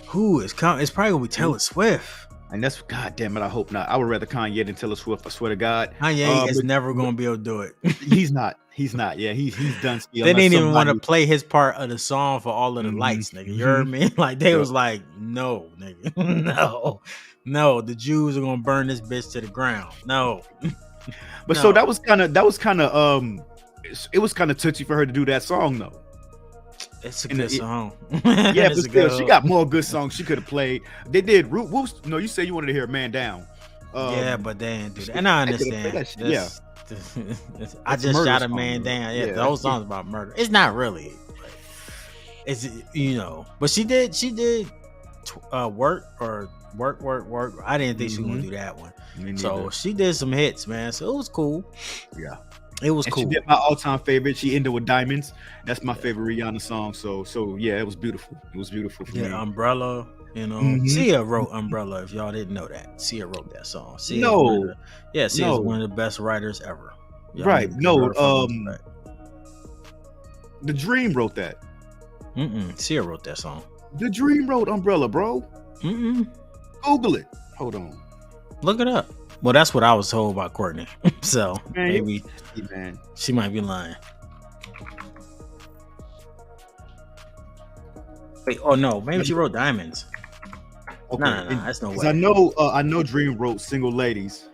who is coming? It's probably gonna be Taylor Swift. And that's, god damn it, I hope not. I would rather Kanye than Taylor Swift, I swear to God. Kanye is never gonna be able to do it. He's not. Yeah, he's done. They didn't even want to play his part of the song for all of the lights, nigga. You heard me? Like they was like, no, nigga, no, the Jews are gonna burn this bitch to the ground. No. But so that was kind of it was kind of touchy for her to do that song though. It's a good song. Yeah, but still, she got more good songs she could have played. They did. No, you said you wanted to hear "Man Down." Yeah, but they didn't do that. And I understand. Yeah, I just shot a man down. Yeah, the whole song's about murder. It's not really. It's but she did work. I didn't think she was gonna do that one. So she did some hits, man. So it was cool. Yeah. It was cool. She did my all-time favorite. She ended with Diamonds. That's my favorite Rihanna song. So yeah, it was beautiful. It was beautiful for me. Umbrella. Sia wrote Umbrella. If y'all didn't know that, Sia wrote that song. Sia is one of the best writers ever. Y'all right? No, The Dream wrote that. Sia wrote that song. The Dream wrote Umbrella, bro. Google it. Hold on. Look it up. Well, that's what I was told by Courtney. So man, maybe she might be lying. Wait, oh no, maybe she wrote Diamonds. Okay. No, that's no way. I know Dream wrote Single Ladies.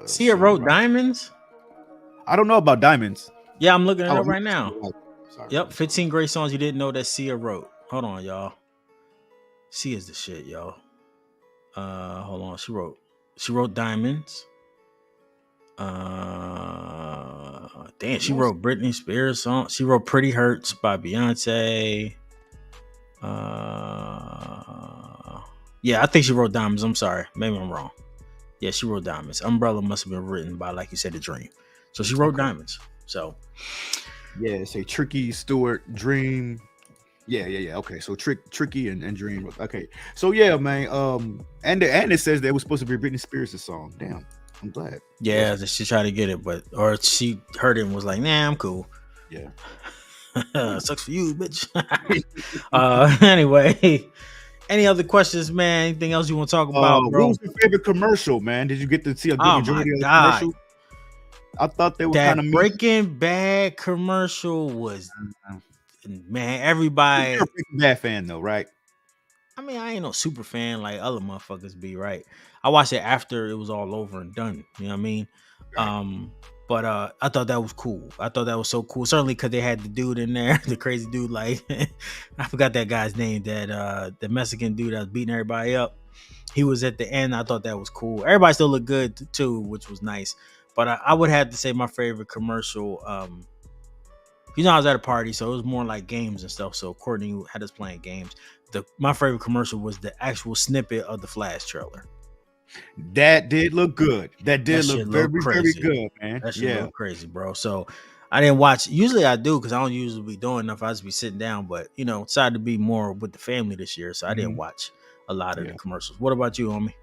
Sia wrote Diamonds? I don't know about Diamonds. Yeah, I'm looking it up right now. Sorry. Yep, 15 great songs you didn't know that Sia wrote. Hold on, y'all. Sia's the shit, y'all. Hold on. She wrote Diamonds. Damn, she wrote Britney Spears song. She wrote Pretty Hurts by Beyonce. Yeah, I think she wrote Diamonds. I'm sorry. Maybe I'm wrong. Yeah, she wrote Diamonds. Umbrella must have been written by, like you said, The Dream. So she wrote Diamonds. So yeah, say Tricky, Stewart, Dream. Yeah. Okay, so Tricky and Dream. Okay, so yeah, man. And it says that it was supposed to be Britney Spears' song. Damn, I'm glad. Yeah, she tried to get it, or she heard it and was like, "Nah, I'm cool." Yeah. Sucks for you, bitch. Anyway, any other questions, man? Anything else you want to talk about, bro? What was your favorite commercial, man? Did you get to see a good majority of the commercial? I thought they were kind of Breaking Bad commercial was. Man, everybody. You're a Breaking Bad fan, though, right? I mean, I ain't no super fan like other motherfuckers be, right? I watched it after it was all over and done. You know what I mean? Right. But I thought that was cool. I thought that was so cool. Certainly because they had the dude in there, the crazy dude. Like I forgot that guy's name. That the Mexican dude that was beating everybody up. He was at the end. I thought that was cool. Everybody still looked good too, which was nice. But I would have to say my favorite commercial. I was at a party, so it was more like games and stuff. So Courtney had us playing games. My favorite commercial was the actual snippet of the Flash trailer. That did look good. That did look very, very good, man. That shit looked crazy, bro. So I didn't watch. Usually I do because I don't usually be doing enough. I just be sitting down, but decided to be more with the family this year, so I didn't watch a lot of the commercials. What about you, homie?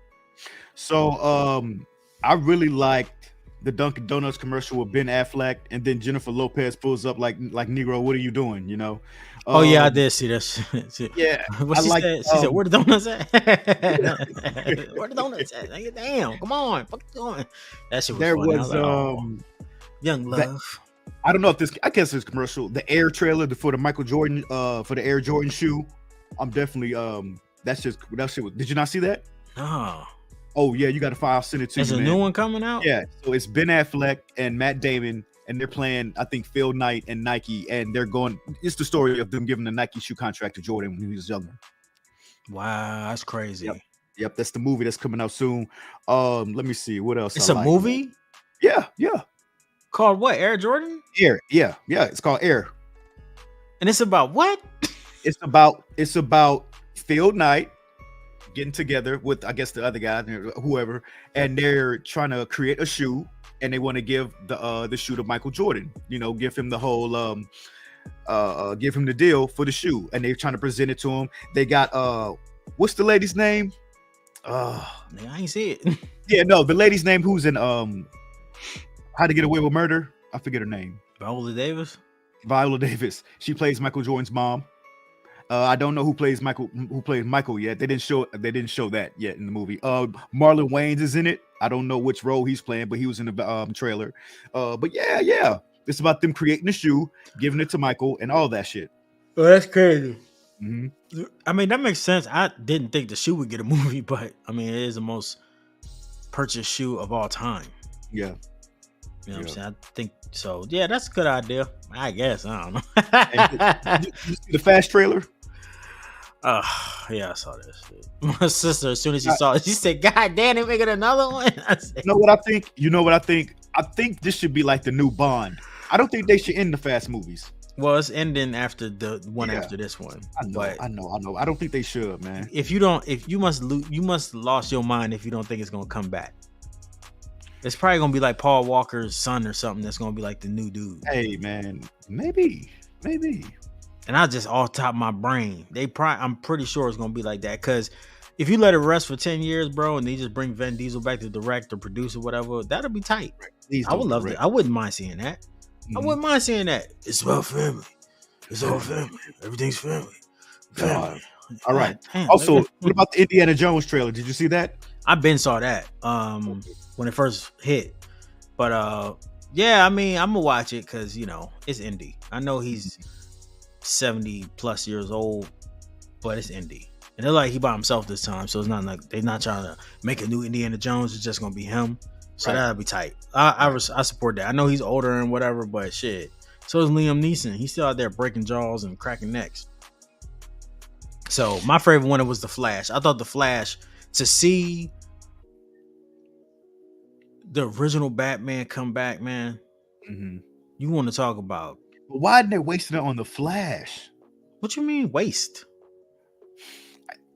So I really liked the Dunkin' Donuts commercial with Ben Affleck, and then Jennifer Lopez pulls up like Negro, what are you doing? Oh yeah, I did see that. Yeah, what she said? She said, "Where the donuts at? Where the donuts at? Damn, come on, fuck you doing?" That shit was there funny. was Young Love. I don't know if I guess this commercial, the Air trailer for the Michael Jordan, for the Air Jordan shoe. I'm definitely that shit was. Did you not see that? No. Oh yeah, you got to file. Send it to There's you. There's a new one coming out. Yeah, so it's Ben Affleck and Matt Damon, and they're playing, I think, Phil Knight and Nike, and they're going. It's the story of them giving the Nike shoe contract to Jordan when he was younger. Wow, that's crazy. Yep, that's the movie that's coming out soon. Let me see what else. It's a movie. Yeah. Called what? Air Jordan? Air. Yeah. It's called Air. And it's about what? It's about Phil Knight getting together with, I guess, the other guy, whoever, and they're trying to create a shoe, and they want to give the shoe to Michael Jordan. Give him the whole give him the deal for the shoe, and they're trying to present it to him. They got what's the lady's name? nigga, I ain't see it. Yeah, no, the lady's name who's in How to Get Away with Murder. I forget her name. Viola Davis. Viola Davis. She plays Michael Jordan's mom. I don't know who plays Michael yet. They didn't show that yet in the movie. Marlon Wayans is in it. I don't know which role he's playing, but he was in the trailer. But yeah. It's about them creating a shoe, giving it to Michael, and all that shit. Oh, that's crazy. Mm-hmm. I mean, that makes sense. I didn't think the shoe would get a movie, but I mean, it is the most purchased shoe of all time. Yeah. You know what I'm saying? I think so. Yeah, that's a good idea. I guess. I don't know. Did you see the Fast trailer? Yeah, I saw this shit. My sister, as soon as she saw it, she said, "God damn, they making another one." I said, You know what I think? I think this should be like the new Bond. I don't think they should end the Fast movies. well, it's ending after the one after this one. I know. I don't think they should, man. If you must lost your mind if you don't think it's gonna come back. It's probably gonna be like Paul Walker's son or something. That's gonna be like the new dude. Hey, man, maybe. And I just off top of my brain, I'm pretty sure it's gonna be like that. Cause if you let it rest for 10 years, bro, and they just bring Vin Diesel back to direct or produce or whatever, that'll be tight. I would love it. I wouldn't mind seeing that. I wouldn't mind seeing that. It's about family. It's all family. Everything's family. Family. All right. Damn, Also, what about the Indiana Jones trailer? Did you see that? I been saw that when it first hit. But yeah, I mean, I'm gonna watch it because it's indie. I know he's 70 plus years old, but it's indie. And they're like he by himself this time, so it's not like they're not trying to make a new Indiana Jones. It's just gonna be him, so that'll be tight. I support that. I know he's older and whatever, but shit. So is Liam Neeson. He's still out there breaking jaws and cracking necks. So my favorite one was the Flash. I thought the Flash, to see the original Batman come back, man. Mm-hmm. You want to talk about? But why didn't they waste it on the Flash? What you mean waste?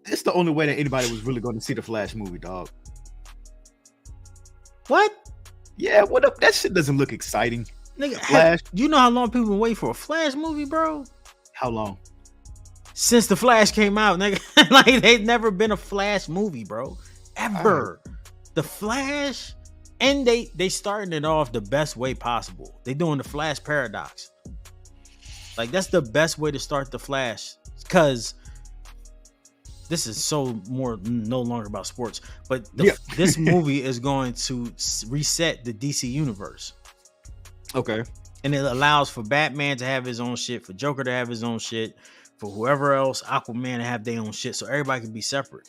It's the only way that anybody was really going to see the Flash movie, dog. What? Yeah, what up? That shit doesn't look exciting. Nigga, Flash. You know how long people been waiting for a Flash movie, bro? How long? Since the Flash came out, nigga. Like they've never been a Flash movie, bro. Ever. The Flash, and they starting it off the best way possible. They doing the Flash paradox. Like that's the best way to start the Flash, because this is no longer about sports, but this movie is going to reset the DC universe. Okay. And it allows for Batman to have his own shit, for Joker to have his own shit, for whoever else, Aquaman to have their own shit, so everybody can be separate.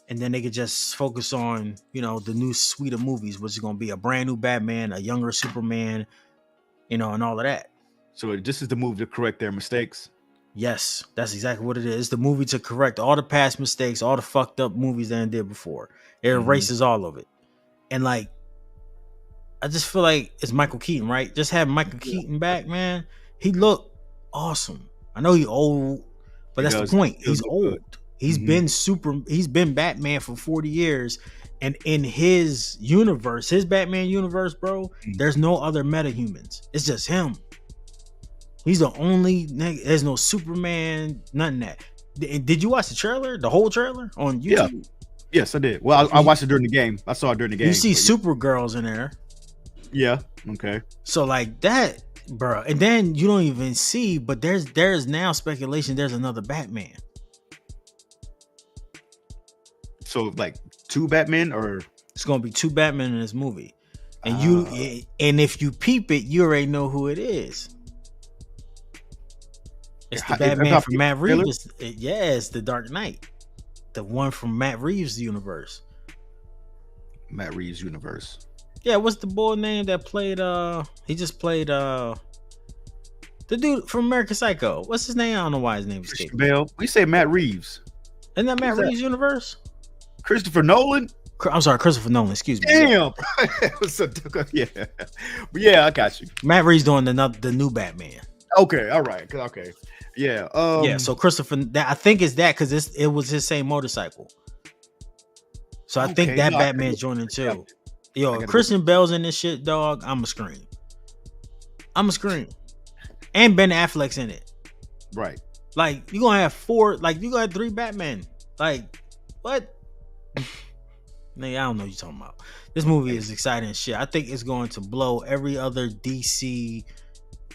And then they could just focus on, the new suite of movies, which is going to be a brand new Batman, a younger Superman, and all of that. So this is the movie to correct their mistakes? Yes, that's exactly what it is. It's the movie to correct all the past mistakes, all the fucked up movies that I did before. It erases all of it. And I just feel like it's Michael Keaton, right? Just have Michael Keaton back, man. He looked awesome. I know he's old, but that's the point. He's old. He's been Batman for 40 years. And in his universe, his Batman universe, bro, there's no other metahumans. It's just him. He's the only nigga. There's no Superman, none of that. Did you watch the trailer? The whole trailer on YouTube? Yeah. Yes, I did. Well, I watched it during the game. I saw it during the game. You see Supergirl's in there. Yeah. Okay. So like that, bro. And then you don't even see, but there's now speculation there's another Batman. So like two Batmen, or it's gonna be two Batmen in this movie. And and if you peep it, you already know who it is. It's the Batman from Matt Reeves. It's the Dark Knight. The one from Matt Reeves' universe. Matt Reeves' universe. Yeah, what's the boy name that played he just played the dude from American Psycho. What's his name? I don't know why his name is Christian Bale. We say Matt Reeves. Isn't that Matt Reeves' universe? Christopher Nolan? I'm sorry, Christopher Nolan, excuse me. Damn. Yeah. But yeah, I got you. Matt Reeves doing the new Batman. Okay, all right. Okay. Yeah. Yeah, so Christopher, I think it's that because it was his same motorcycle. So I think that Batman's joining too. Yo, if Christian Bale's in this shit, dog, I'm a scream. And Ben Affleck's in it. Right. Like, you're gonna have 4, like, you're gonna have 3 Batmen. Like, what? Nigga, I don't know what you're talking about. This movie is exciting as shit. I think it's going to blow every other DC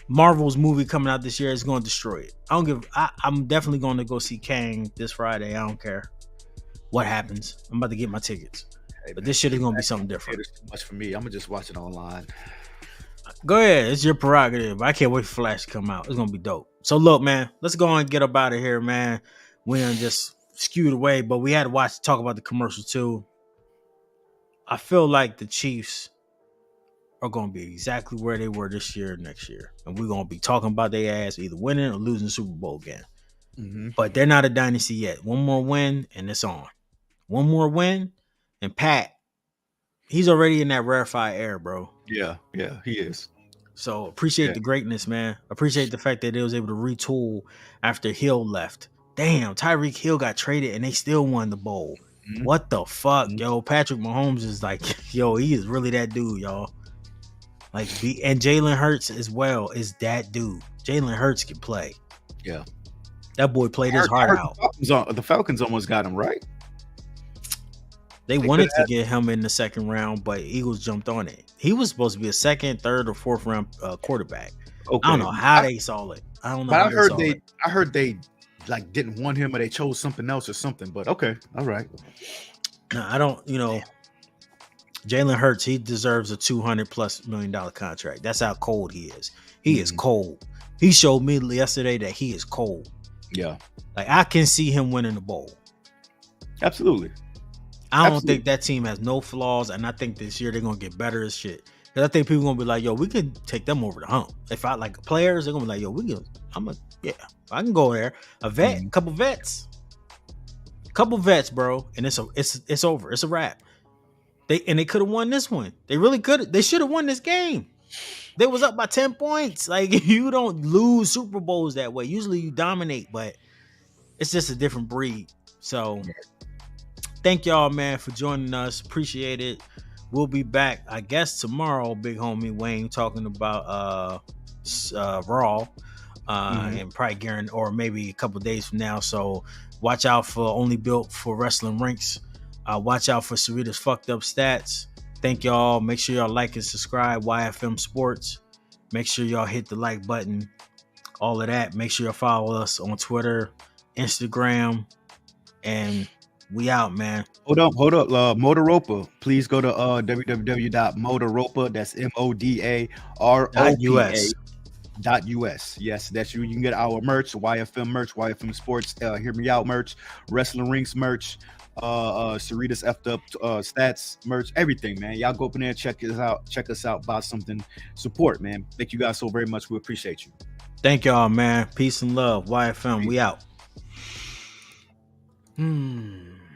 Marvel's movie coming out this year. Is going to destroy it. I'm definitely going to go see Kang this Friday. I don't care what happens. I'm about to get my tickets. Hey, But man, this shit is gonna be something different. It's too much for me. I'm gonna just watch it online. Go ahead, it's your prerogative. I can't wait for Flash to come out. It's gonna be dope. So look, man, let's go and get up out of here, man. We done just skewed away, but we had to talk about the commercial too. I feel like the Chiefs are gonna be exactly where they were this year, next year, and we're gonna be talking about their ass either winning or losing the Super Bowl again. Mm-hmm. But they're not a dynasty yet. One more win and it's on. One more win, and Pat, he's already in that rarefied air, bro. Yeah, he is. So appreciate the greatness, man. Appreciate the fact that they was able to retool after Hill left. Damn, Tyreek Hill got traded and they still won the bowl. Mm-hmm. What the fuck, yo? Patrick Mahomes is like, yo, he is really that dude, y'all. Like, and Jalen Hurts as well is that dude. Jalen Hurts can play. Yeah, that boy played his heart out. The Falcons almost got him, right? They wanted to get him in the second round, but Eagles jumped on it. He was supposed to be a second, third, or fourth round quarterback. Okay. I don't know how they saw it. I don't know. But I heard they like didn't want him, or they chose something else or something. But okay, all right. No, I don't. You know, Jalen Hurts, he deserves a $200+ million contract. That's how cold he is. He is cold. He showed me yesterday that he is cold. Yeah, like I can see him winning the bowl. Absolutely. I don't think that team has no flaws, and I think this year they're gonna get better as shit. Because I think people gonna be like, "Yo, we can take them over the hump." If I like players, they're gonna be like, "Yo, I can go there." A vet, couple vets, bro, and it's over. It's a wrap. They could have won this one. They really could. They should have won this game. They was up by 10 points. Like, you don't lose Super Bowls that way. Usually you dominate, but it's just a different breed. So. Thank y'all, man, for joining us. Appreciate it. We'll be back, I guess, tomorrow, big homie Wayne, talking about Raw, and probably guarantee, or maybe a couple days from now. So watch out for Only Built for Wrestling Rinks. Watch out for Sarita's Fucked Up Stats. Thank y'all. Make sure y'all like and subscribe. YFM Sports. Make sure y'all hit the like button. All of that. Make sure y'all follow us on Twitter, Instagram, and we out, man. Hold up. Motoropa. Please go to www.motoropa. That's MODAROPA.US. Yes, that's you. You can get our merch, YFM merch, YFM Sports, Hear Me Out merch, Wrestling Rinks merch, Sarita's F'd Up Stats merch, everything, man. Y'all go up in there, check us out, buy something, support, man. Thank you guys so very much. We appreciate you. Thank y'all, man. Peace and love. YFM, we out.